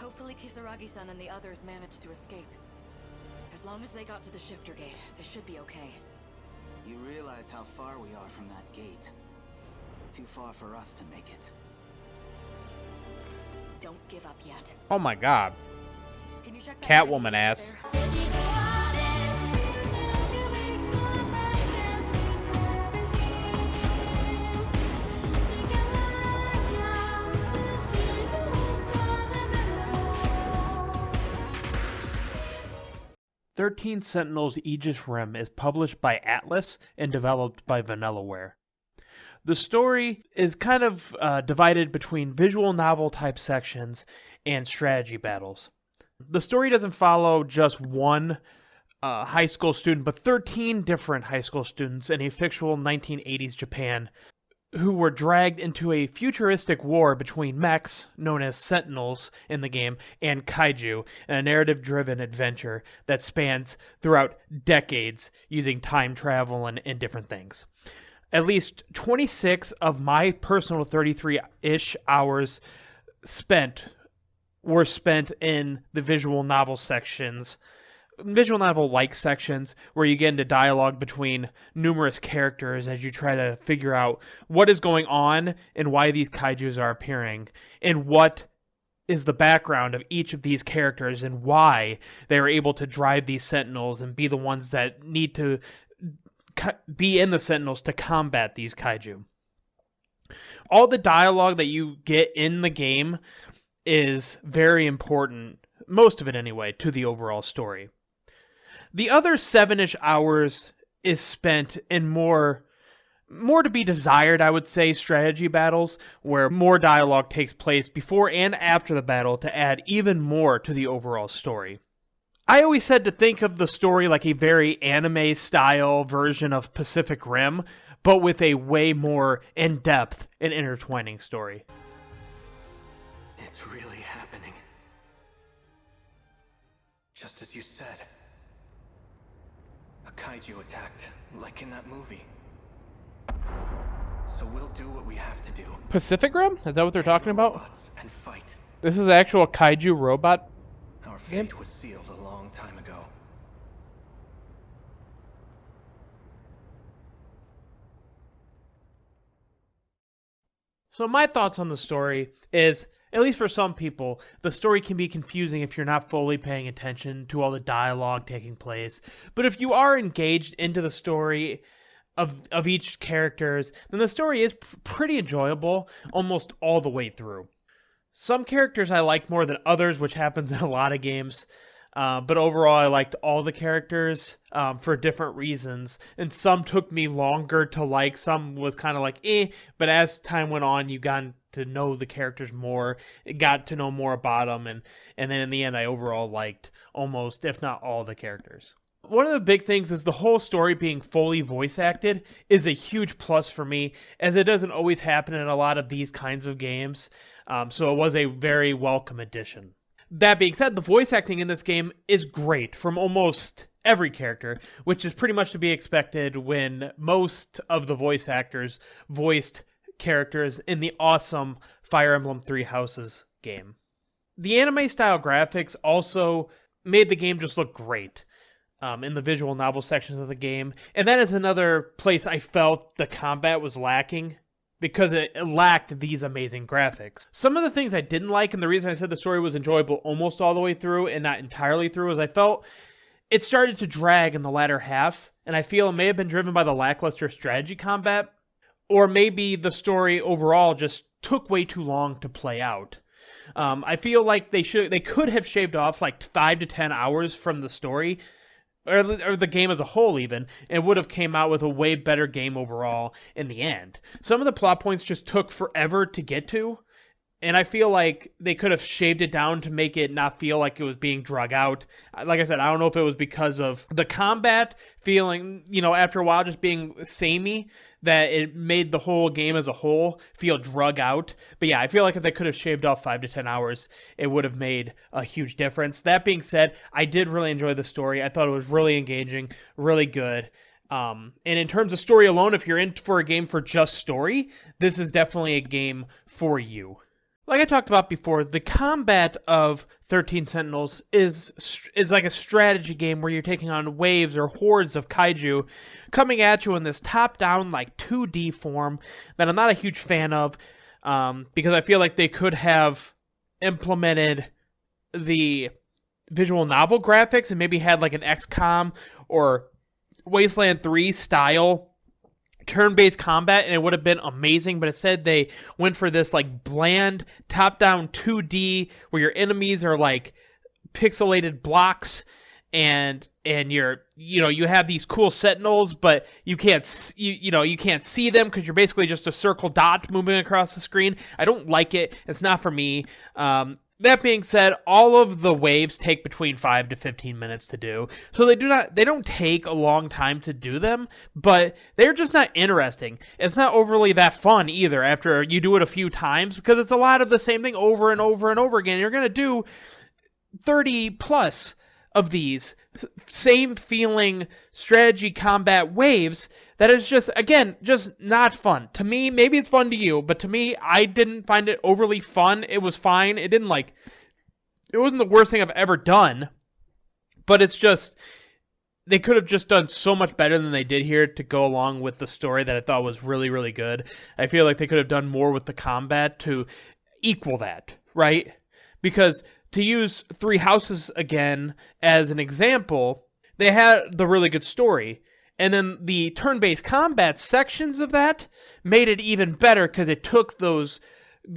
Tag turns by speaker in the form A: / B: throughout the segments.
A: Hopefully Kisaragi-san and the others managed to escape. As long as they got to the shifter gate, they should be okay.
B: You realize how far we are from that gate. Too far for us to make it.
A: Don't give up yet.
C: Oh my god.
A: Can you check that
C: Catwoman
A: radio
C: ass.
A: there?
C: 13 Sentinels Aegis Rim is published by Atlas and developed by Vanillaware. The story is kind of divided between visual novel type sections and strategy battles. The story doesn't follow just one high school student, but 13 different high school students in a fictional 1980s Japan who were dragged into a futuristic war between mechs, known as Sentinels in the game, and kaiju, a narrative-driven adventure that spans throughout decades using time travel and different things. At least 26 of my personal 33-ish hours were spent in the visual novel sections, visual novel-like sections, where you get into dialogue between numerous characters as you try to figure out what is going on and why these kaijus are appearing, and what is the background of each of these characters and why they are able to drive these Sentinels and be the ones that need to be in the Sentinels to combat these kaiju. All the dialogue that you get in the game is very important, most of it anyway, to the overall story. The other 7-ish hours is spent in more to be desired, I would say, strategy battles, where more dialogue takes place before and after the battle to add even more to the overall story. I always said to think of the story like a very anime-style version of Pacific Rim, but with a way more in-depth and intertwining story.
D: It's really happening. Just as you said. A kaiju attacked, like in that movie. So we'll do what we have to do.
C: Pacific Rim? Is that what they're talking about?
D: Robots and fight.
C: This is actual kaiju robot
D: Our
C: game?
D: fate was sealed a long time ago.
C: So my thoughts on the story is, at least for some people, the story can be confusing if you're not fully paying attention to all the dialogue taking place. But if you are engaged into the story of each characters, then the story is pretty enjoyable almost all the way through. Some characters I liked more than others, which happens in a lot of games. But overall, I liked all the characters for different reasons. And some took me longer to like. Some was kind of like, eh. But as time went on, you got to know the characters more. Got to know more about them. And then in the end, I overall liked almost, if not all, the characters. One of the big things is the whole story being fully voice acted is a huge plus for me, as it doesn't always happen in a lot of these kinds of games. So it was a very welcome addition. That being said, the voice acting in this game is great from almost every character, which is pretty much to be expected when most of the voice actors voiced characters in the awesome Fire Emblem Three Houses game. The anime-style graphics also made the game just look great in the visual novel sections of the game, and that is another place I felt the combat was lacking, because it lacked these amazing graphics. Some of the things I didn't like, and the reason I said the story was enjoyable almost all the way through and not entirely through, is I felt it started to drag in the latter half, and I feel it may have been driven by the lackluster strategy combat, or maybe the story overall just took way too long to play out. I feel like they could have shaved off like 5 to 10 hours from the story, or the game as a whole even, and would have came out with a way better game overall in the end. Some of the plot points just took forever to get to, and I feel like they could have shaved it down to make it not feel like it was being drug out. Like I said, I don't know if it was because of the combat feeling, after a while just being samey, that it made the whole game as a whole feel drug out. But yeah, I feel like if they could have shaved off 5 to 10 hours, it would have made a huge difference. That being said, I did really enjoy the story. I thought it was really engaging, really good. And in terms of story alone, if you're in for a game for just story, this is definitely a game for you. Like I talked about before, the combat of 13 Sentinels is like a strategy game where you're taking on waves or hordes of kaiju coming at you in this top-down, like 2D form that I'm not a huge fan of, because I feel like they could have implemented the visual novel graphics and maybe had like an XCOM or Wasteland 3 style turn-based combat, and it would have been amazing, but instead they went for this like bland top-down 2D where your enemies are like pixelated blocks, and you have these cool sentinels, but you can't see them because you're basically just a circle dot moving across the screen. I don't like it. It's not for me. That being said, all of the waves take between 5 to 15 minutes to do. So they don't take a long time to do them, but they're just not interesting. It's not overly that fun either after you do it a few times, because it's a lot of the same thing over and over and over again. You're going to do 30 plus of these same feeling strategy combat waves that is just, again, just not fun. To me, maybe it's fun to you, but to me, I didn't find it overly fun. It was fine. It wasn't the worst thing I've ever done, but it's just, they could have just done so much better than they did here to go along with the story that I thought was really, really good. I feel like they could have done more with the combat to equal that, right? Because to use Three Houses again as an example, they had the really good story, and then the turn-based combat sections of that made it even better because it took the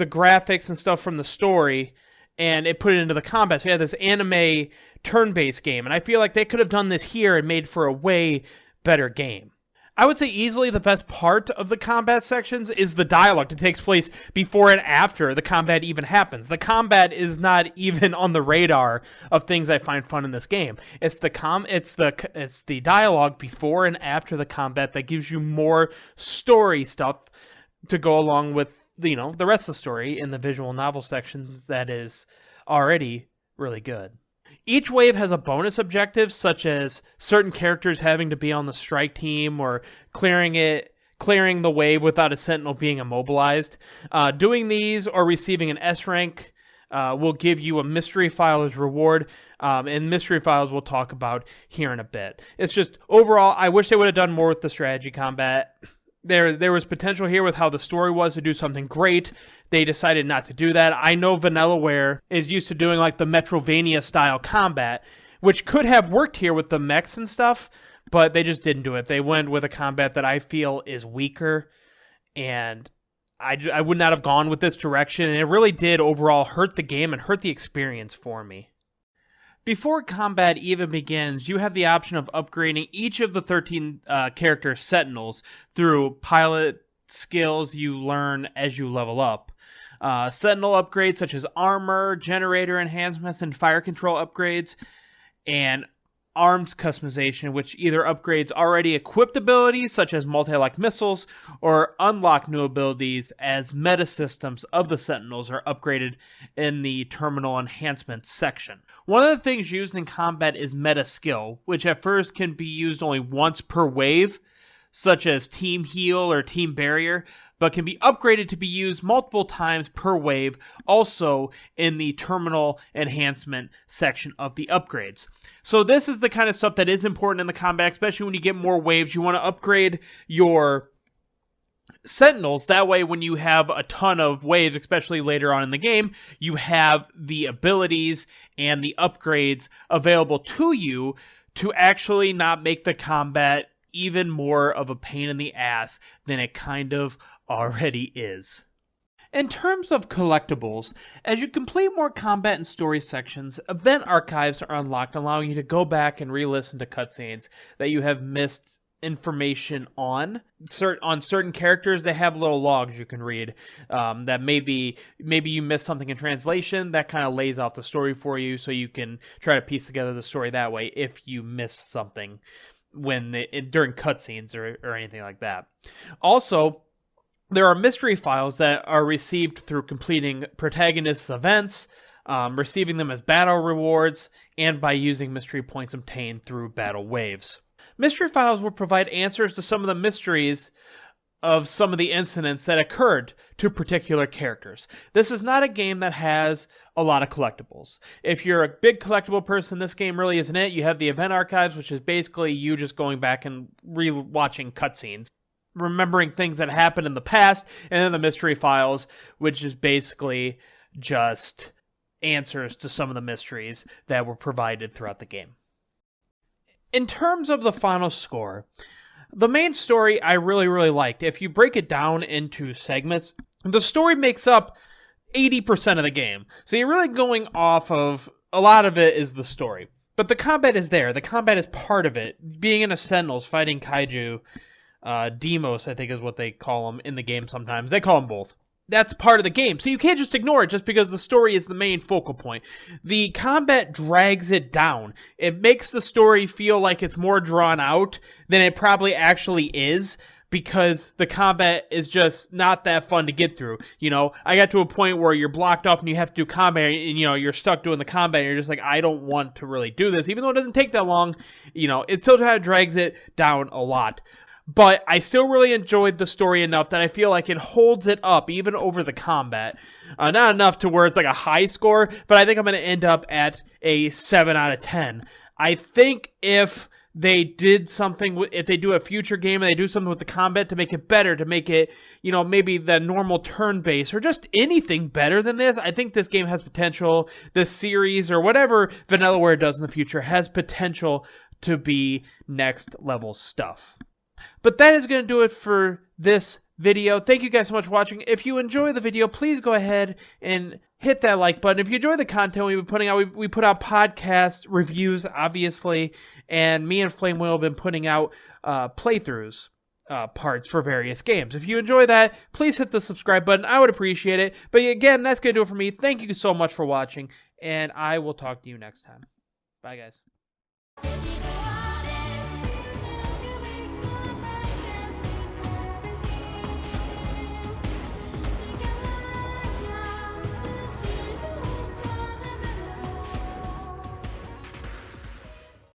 C: graphics and stuff from the story and it put it into the combat. So you had this anime turn-based game, and I feel like they could have done this here and made for a way better game. I would say easily the best part of the combat sections is the dialogue that takes place before and after the combat even happens. The combat is not even on the radar of things I find fun in this game. It's the dialogue before and after the combat that gives you more story stuff to go along with the rest of the story in the visual novel sections that is already really good. Each wave has a bonus objective, such as certain characters having to be on the strike team or clearing the wave without a sentinel being immobilized. Doing these or receiving an S rank will give you a mystery file as reward, and mystery files we'll talk about here in a bit. It's just, overall, I wish they would have done more with the strategy combat. There was potential here with how the story was to do something great. They decided not to do that. I know Vanillaware is used to doing like the Metrovania style combat, which could have worked here with the mechs and stuff, but they just didn't do it. They went with a combat that I feel is weaker, and I would not have gone with this direction, and it really did overall hurt the game and hurt the experience for me. Before combat even begins, you have the option of upgrading each of the 13 character Sentinels through pilot skills you learn as you level up. Sentinel upgrades such as armor, generator enhancements, and fire control upgrades, and arms customization, which either upgrades already equipped abilities such as multi-lock missiles or unlock new abilities as meta systems of the Sentinels are upgraded in the terminal enhancement section. One of the things used in combat is meta skill, which at first can be used only once per wave, such as Team Heal or Team Barrier, but can be upgraded to be used multiple times per wave, also in the terminal enhancement section of the upgrades. So this is the kind of stuff that is important in the combat, especially when you get more waves. You want to upgrade your Sentinels, that way when you have a ton of waves, especially later on in the game, you have the abilities and the upgrades available to you to actually not make the combat even more of a pain in the ass than it kind of already is. In terms of collectibles, as you complete more combat and story sections, event archives are unlocked, allowing you to go back and re-listen to cutscenes that you have missed information on. On certain characters, they have little logs you can read that maybe you missed something in translation that kind of lays out the story for you, so you can try to piece together the story that way if you missed something during cutscenes or anything like that. Also, there are mystery files that are received through completing protagonists' events, receiving them as battle rewards, and by using mystery points obtained through battle waves. Mystery files will provide answers to some of the mysteries of some of the incidents that occurred to particular characters. This is not a game that has a lot of collectibles. If you're a big collectible person, this game really isn't it. You have the event archives, which is basically you just going back and re-watching cutscenes, remembering things that happened in the past, and then the mystery files, which is basically just answers to some of the mysteries that were provided throughout the game. In terms of the final score, the main story I really liked. If you break it down into segments, the story makes up 80% of the game. So you're really going off of, a lot of it is the story. But the combat is there. The combat is part of it. Being in a Sentinels, fighting Kaiju, Demos, I think is what they call them in the game sometimes. They call them both. That's part of the game. So you can't just ignore it just because the story is the main focal point. The combat drags it down. It makes the story feel like it's more drawn out than it probably actually is, because the combat is just not that fun to get through. You know, I got to a point where you're blocked off and you have to do combat, and, you know, you're stuck doing the combat, and you're just like, I don't want to really do this. Even though it doesn't take that long, you know, it still kind of drags it down a lot. But I still really enjoyed the story enough that I feel like it holds it up even over the combat. Not enough to where it's like a high score, but I think I'm going to end up at a 7 out of 10. I think if they did something, if they do a future game and they do something with the combat to make it better, to make it, you know, maybe the normal turn-based or just anything better than this, I think this game has potential. This series or whatever Vanillaware does in the future has potential to be next level stuff. But that is going to do it for this video. Thank you guys so much for watching. If you enjoy the video, please go ahead and hit that like button. If you enjoy the content we've been putting out, we put out podcast reviews, obviously, and me and Flame Will have been putting out playthroughs, parts for various games. If you enjoy that, please hit the subscribe button. I would appreciate it. But again, that's going to do it for me. Thank you so much for watching, and I will talk to you next time. Bye, guys.